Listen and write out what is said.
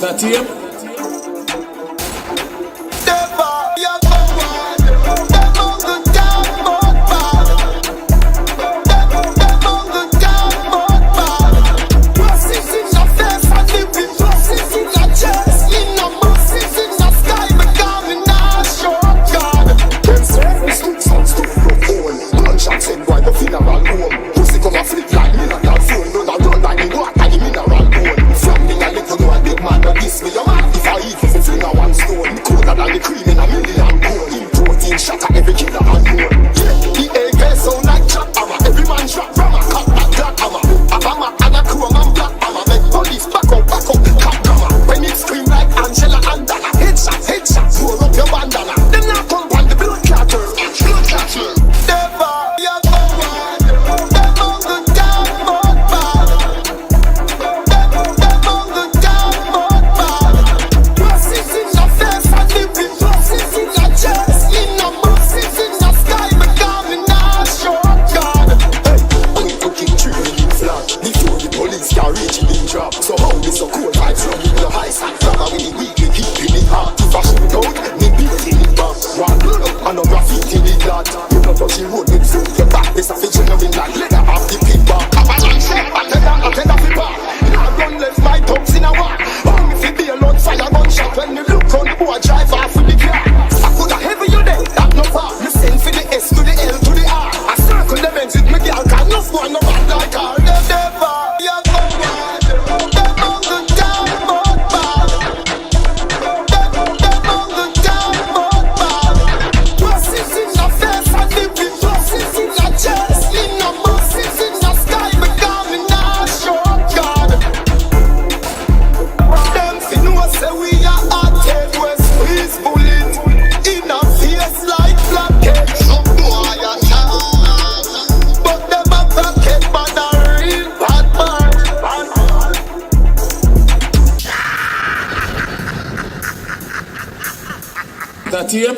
That him? Deva, you go on. Them on the dark mode bad. Them on the dark mode bad. Buses in the face and living buses in the chest. In the buses in the sky, but coming now short God. Them say we stick some stuff from home. Gunshots said why the funeral home. Pussy come a flip like me like that phone. Run a run like the water the mineral bone. From me a little know a big man, but this me your man. If I eat for fling a one stone, colder than the cream in a million gold. In protein shot at every killer and more. Yeah, the AK sound like chop hammer. Every man shot from a cut that black hammer. A hammer and a chrome and black hammer. Make police back up, cut hammer. When it scream like Angela and Dana. Headshot, roll up your bandana. Them not come on the blood clatter. Blood clatter. Deva, you go on. Them on the dark mode bad. Them on the dark mode bad. Buses in the face and living buses in the chest. In the buses in the sky, but coming now short God. Hey, only to kick tree in flat. Before the police can reach it in drop. So how is so cold vibes run with your high sack flabber with the weak, we keep in it hard. If I shoot out, me beat in it back. One blood up and no graffiti with that. You not touch the road with foot, your back is a fiction in like leather off the pit bar. Avalanche, I tell that fi bar. Now run left my thugs in a war. Bomb if you be a load fire gunshot. When you look on the boy drive off with the car. I coulda heavy you there, that no far. Me send for the S to the L to the R. I circle the Benz with me girl, can no one no bad like her. Deva, you go on. Them on the dark mode bad. Them on the dark mode bad. Buses in the face and living buses in the chest. In the buses in the sky, but coming now short God. Them fi know say we are hot head west squeeze bullet. In a face like blackhead. Some boy a chat, but them a blackhead man a real bad man. That him?